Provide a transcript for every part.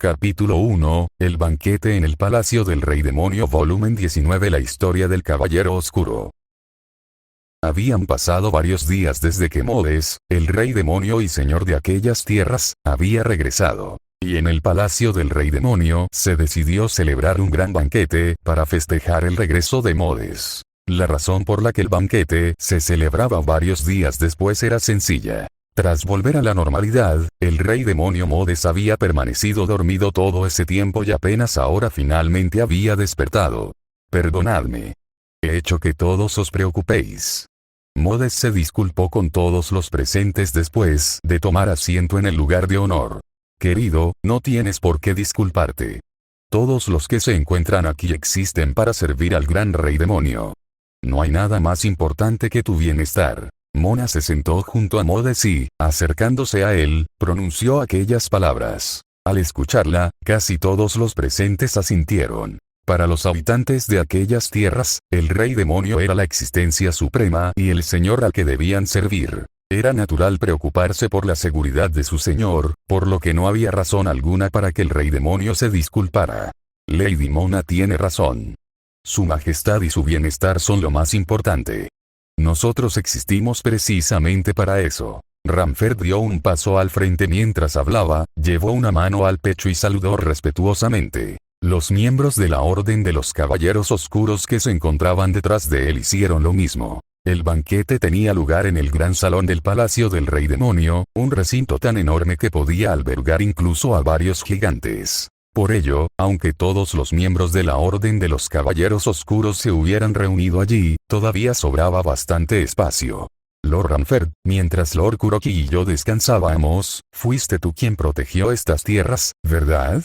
Capítulo 1, El banquete en el Palacio del Rey Demonio Volumen 19 La historia del Caballero Oscuro. Habían pasado varios días desde que Modes, el Rey Demonio y señor de aquellas tierras, había regresado. Y en el Palacio del Rey Demonio se decidió celebrar un gran banquete para festejar el regreso de Modes. La razón por la que el banquete se celebraba varios días después era sencilla. Tras volver a la normalidad, el Rey Demonio Modes había permanecido dormido todo ese tiempo y apenas ahora finalmente había despertado. Perdonadme. He hecho que todos os preocupéis. Modes se disculpó con todos los presentes después de tomar asiento en el lugar de honor. Querido, no tienes por qué disculparte. Todos los que se encuentran aquí existen para servir al gran Rey Demonio. No hay nada más importante que tu bienestar. Mona se sentó junto a Modes y, acercándose a él, pronunció aquellas palabras. Al escucharla, casi todos los presentes asintieron. Para los habitantes de aquellas tierras, el Rey Demonio era la existencia suprema y el señor al que debían servir. Era natural preocuparse por la seguridad de su señor, por lo que no había razón alguna para que el Rey Demonio se disculpara. Lady Mona tiene razón. Su majestad y su bienestar son lo más importante. Nosotros existimos precisamente para eso. Ranferd dio un paso al frente mientras hablaba, llevó una mano al pecho y saludó respetuosamente. Los miembros de la Orden de los Caballeros Oscuros que se encontraban detrás de él hicieron lo mismo. El banquete tenía lugar en el gran salón del Palacio del Rey Demonio, un recinto tan enorme que podía albergar incluso a varios gigantes. Por ello, aunque todos los miembros de la Orden de los Caballeros Oscuros se hubieran reunido allí, todavía sobraba bastante espacio. Lord Ranferd, mientras Lord Kuroki y yo descansábamos, fuiste tú quien protegió estas tierras, ¿verdad?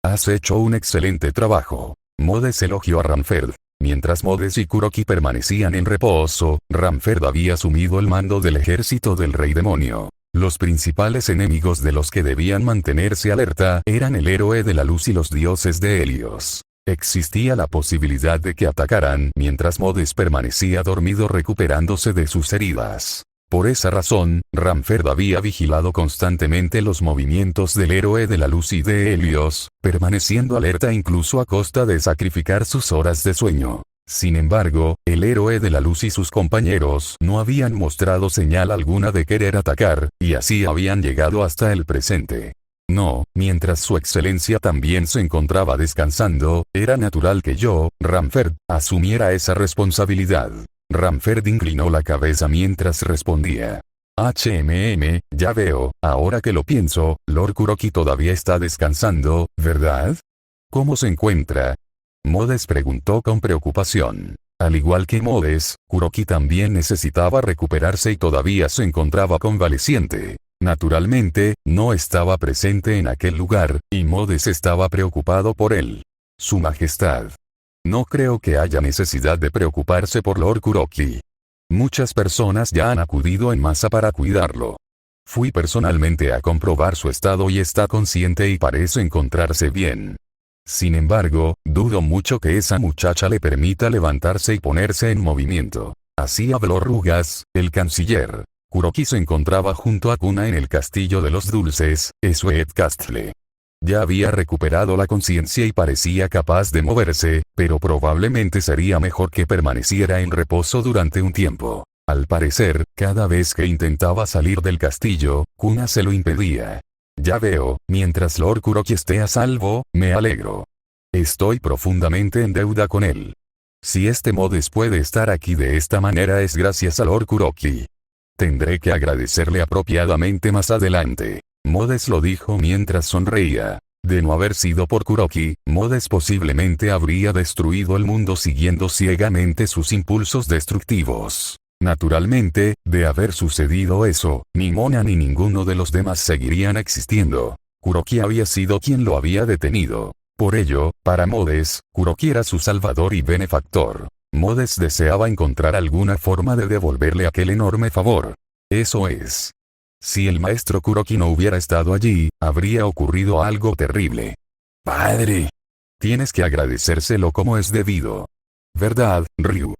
Has hecho un excelente trabajo. Modes elogió a Ranferd. Mientras Modes y Kuroki permanecían en reposo, Ranferd había asumido el mando del ejército del Rey Demonio. Los principales enemigos de los que debían mantenerse alerta eran el héroe de la luz y los dioses de Helios. Existía la posibilidad de que atacaran mientras Modes permanecía dormido recuperándose de sus heridas. Por esa razón, Ranferd había vigilado constantemente los movimientos del héroe de la luz y de Helios, permaneciendo alerta incluso a costa de sacrificar sus horas de sueño. Sin embargo, el héroe de la luz y sus compañeros no habían mostrado señal alguna de querer atacar, y así habían llegado hasta el presente. No, mientras su excelencia también se encontraba descansando, era natural que yo, Ranferd, asumiera esa responsabilidad. Ranferd inclinó la cabeza mientras respondía. Ya veo, ahora que lo pienso, Lord Kuroki todavía está descansando, ¿verdad? ¿Cómo se encuentra? Modes preguntó con preocupación. Al igual que Modes, Kuroki también necesitaba recuperarse y todavía se encontraba convaleciente. Naturalmente, no estaba presente en aquel lugar, y Modes estaba preocupado por él. Su majestad. No creo que haya necesidad de preocuparse por Lord Kuroki. Muchas personas ya han acudido en masa para cuidarlo. Fui personalmente a comprobar su estado y está consciente y parece encontrarse bien. Sin embargo, dudo mucho que esa muchacha le permita levantarse y ponerse en movimiento. Así habló Rugas, el canciller. Kuroki se encontraba junto a Kuna en el Castillo de los Dulces, Sweet Castle. Ya había recuperado la conciencia y parecía capaz de moverse, pero probablemente sería mejor que permaneciera en reposo durante un tiempo. Al parecer, cada vez que intentaba salir del castillo, Kuna se lo impedía. Ya veo, mientras Lord Kuroki esté a salvo, me alegro. Estoy profundamente en deuda con él. Si este Modes puede estar aquí de esta manera es gracias a Lord Kuroki. Tendré que agradecerle apropiadamente más adelante. Modes lo dijo mientras sonreía. De no haber sido por Kuroki, Modes posiblemente habría destruido el mundo siguiendo ciegamente sus impulsos destructivos. Naturalmente, de haber sucedido eso, ni Mona ni ninguno de los demás seguirían existiendo. Kuroki había sido quien lo había detenido. Por ello, para Modes, Kuroki era su salvador y benefactor. Modes deseaba encontrar alguna forma de devolverle aquel enorme favor. Eso es. Si el maestro Kuroki no hubiera estado allí, habría ocurrido algo terrible. Padre. Tienes que agradecérselo como es debido. ¿Verdad, Ryu?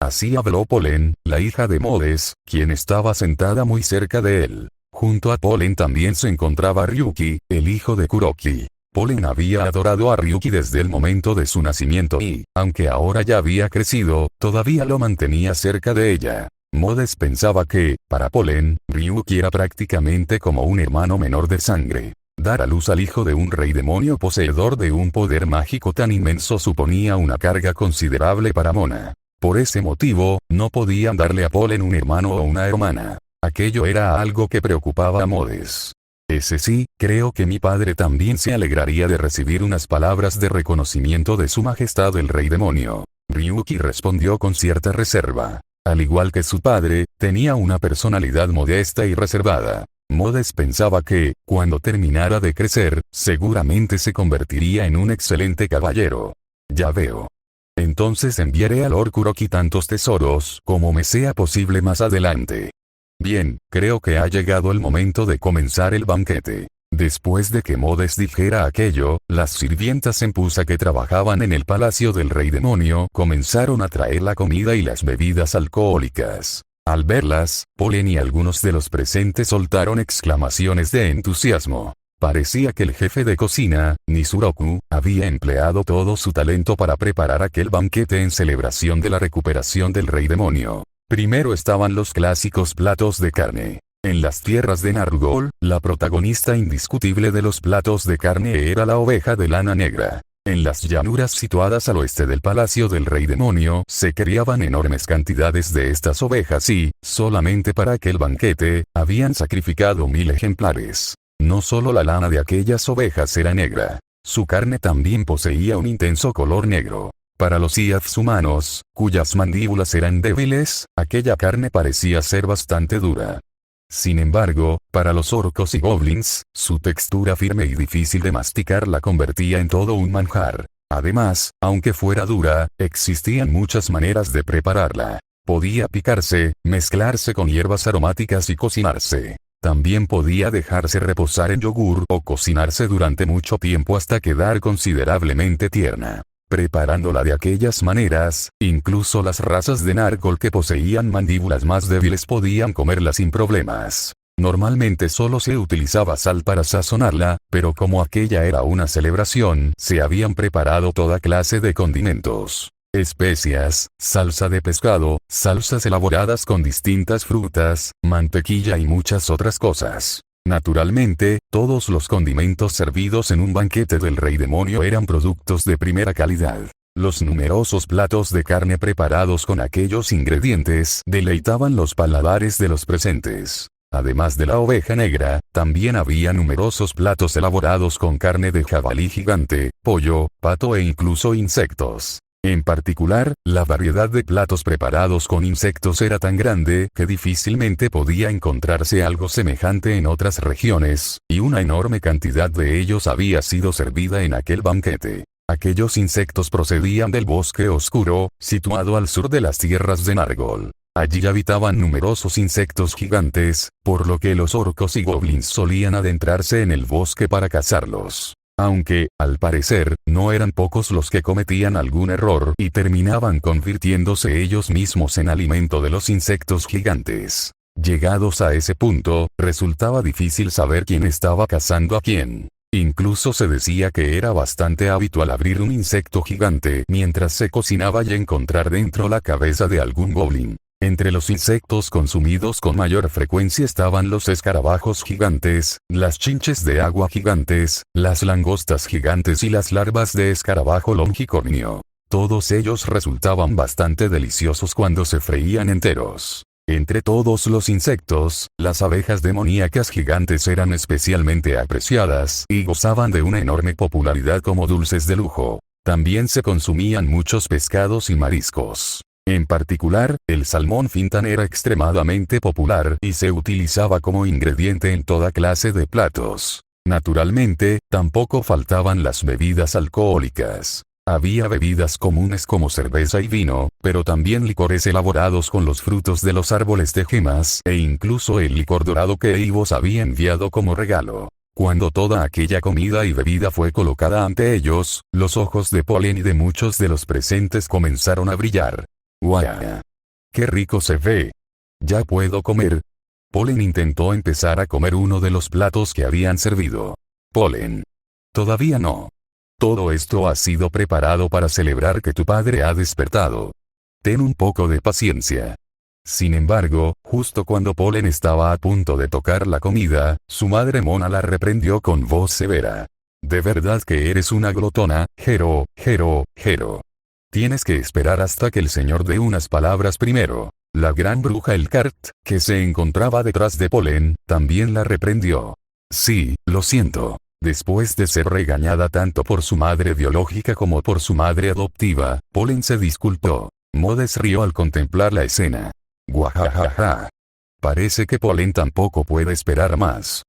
Así habló Polen, la hija de Modes, quien estaba sentada muy cerca de él. Junto a Polen también se encontraba Ryuki, el hijo de Kuroki. Polen había adorado a Ryuki desde el momento de su nacimiento y, aunque ahora ya había crecido, todavía lo mantenía cerca de ella. Modes pensaba que, para Polen, Ryuki era prácticamente como un hermano menor de sangre. Dar a luz al hijo de un rey demonio poseedor de un poder mágico tan inmenso suponía una carga considerable para Mona. Por ese motivo, no podían darle a Polen un hermano o una hermana. Aquello era algo que preocupaba a Modes. Ese sí, creo que mi padre también se alegraría de recibir unas palabras de reconocimiento de su majestad el rey demonio. Ryuki respondió con cierta reserva. Al igual que su padre, tenía una personalidad modesta y reservada. Modes pensaba que, cuando terminara de crecer, seguramente se convertiría en un excelente caballero. Ya veo. Entonces enviaré a Lord Kuroki tantos tesoros como me sea posible más adelante. Bien, creo que ha llegado el momento de comenzar el banquete. Después de que Modes dijera aquello, las sirvientas en Pusa que trabajaban en el palacio del rey demonio comenzaron a traer la comida y las bebidas alcohólicas. Al verlas, Polen y algunos de los presentes soltaron exclamaciones de entusiasmo. Parecía que el jefe de cocina, Nisuroku, había empleado todo su talento para preparar aquel banquete en celebración de la recuperación del rey demonio. Primero estaban los clásicos platos de carne. En las tierras de Nargol, la protagonista indiscutible de los platos de carne era la oveja de lana negra. En las llanuras situadas al oeste del palacio del rey demonio se criaban enormes cantidades de estas ovejas y, solamente para aquel banquete, habían sacrificado 1000 ejemplares. No solo la lana de aquellas ovejas era negra. Su carne también poseía un intenso color negro. Para los Iafs humanos, cuyas mandíbulas eran débiles, aquella carne parecía ser bastante dura. Sin embargo, para los orcos y goblins, su textura firme y difícil de masticar la convertía en todo un manjar. Además, aunque fuera dura, existían muchas maneras de prepararla. Podía picarse, mezclarse con hierbas aromáticas y cocinarse. También podía dejarse reposar en yogur o cocinarse durante mucho tiempo hasta quedar considerablemente tierna. Preparándola de aquellas maneras, incluso las razas de Nargol que poseían mandíbulas más débiles podían comerla sin problemas. Normalmente solo se utilizaba sal para sazonarla, pero como aquella era una celebración, se habían preparado toda clase de condimentos. Especias, salsa de pescado, salsas elaboradas con distintas frutas, mantequilla y muchas otras cosas. Naturalmente, todos los condimentos servidos en un banquete del rey demonio eran productos de primera calidad. Los numerosos platos de carne preparados con aquellos ingredientes deleitaban los paladares de los presentes. Además de la oveja negra, también había numerosos platos elaborados con carne de jabalí gigante, pollo, pato e incluso insectos. En particular, la variedad de platos preparados con insectos era tan grande que difícilmente podía encontrarse algo semejante en otras regiones, y una enorme cantidad de ellos había sido servida en aquel banquete. Aquellos insectos procedían del bosque oscuro, situado al sur de las tierras de Nargol. Allí habitaban numerosos insectos gigantes, por lo que los orcos y goblins solían adentrarse en el bosque para cazarlos. Aunque, al parecer, no eran pocos los que cometían algún error y terminaban convirtiéndose ellos mismos en alimento de los insectos gigantes. Llegados a ese punto, resultaba difícil saber quién estaba cazando a quién. Incluso se decía que era bastante habitual abrir un insecto gigante mientras se cocinaba y encontrar dentro la cabeza de algún goblin. Entre los insectos consumidos con mayor frecuencia estaban los escarabajos gigantes, las chinches de agua gigantes, las langostas gigantes y las larvas de escarabajo longicornio. Todos ellos resultaban bastante deliciosos cuando se freían enteros. Entre todos los insectos, las abejas demoníacas gigantes eran especialmente apreciadas y gozaban de una enorme popularidad como dulces de lujo. También se consumían muchos pescados y mariscos. En particular, el salmón fintan era extremadamente popular y se utilizaba como ingrediente en toda clase de platos. Naturalmente, tampoco faltaban las bebidas alcohólicas. Había bebidas comunes como cerveza y vino, pero también licores elaborados con los frutos de los árboles de gemas e incluso el licor dorado que Eivos había enviado como regalo. Cuando toda aquella comida y bebida fue colocada ante ellos, los ojos de Polen y de muchos de los presentes comenzaron a brillar. ¡Guau! ¡Qué rico se ve! ¿Ya puedo comer? Polen intentó empezar a comer uno de los platos que habían servido. Polen. Todavía no. Todo esto ha sido preparado para celebrar que tu padre ha despertado. Ten un poco de paciencia. Sin embargo, justo cuando Polen estaba a punto de tocar la comida, su madre Mona la reprendió con voz severa. De verdad que eres una glotona, Jero. Tienes que esperar hasta que el señor dé unas palabras primero. La gran bruja Elcart, que se encontraba detrás de Polen, también la reprendió. Sí, lo siento. Después de ser regañada tanto por su madre biológica como por su madre adoptiva, Polen se disculpó. Modes rió al contemplar la escena. Guajajaja. Parece que Polen tampoco puede esperar más.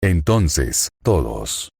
Entonces, todos.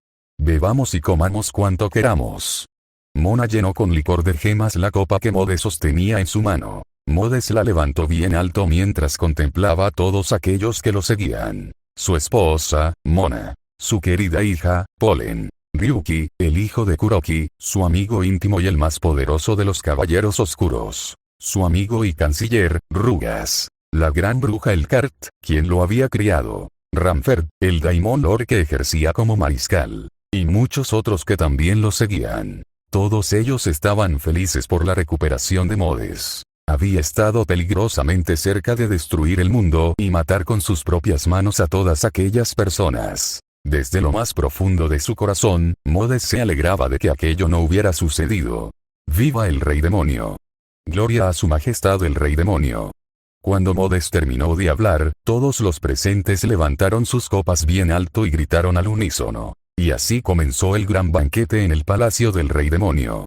Bebamos y comamos cuanto queramos. Mona llenó con licor de gemas la copa que Modes sostenía en su mano. Modes la levantó bien alto mientras contemplaba a todos aquellos que lo seguían. Su esposa, Mona. Su querida hija, Polen. Ryuki, el hijo de Kuroki, su amigo íntimo y el más poderoso de los caballeros oscuros. Su amigo y canciller, Rugas. La gran bruja Elcart, quien lo había criado. Ramferd, el Daimon Lord que ejercía como mariscal. Y muchos otros que también lo seguían. Todos ellos estaban felices por la recuperación de Modes. Había estado peligrosamente cerca de destruir el mundo y matar con sus propias manos a todas aquellas personas. Desde lo más profundo de su corazón, Modes se alegraba de que aquello no hubiera sucedido. ¡Viva el Rey Demonio! ¡Gloria a su Majestad el Rey Demonio! Cuando Modes terminó de hablar, todos los presentes levantaron sus copas bien alto y gritaron al unísono. Y así comenzó el gran banquete en el palacio del Rey Demonio.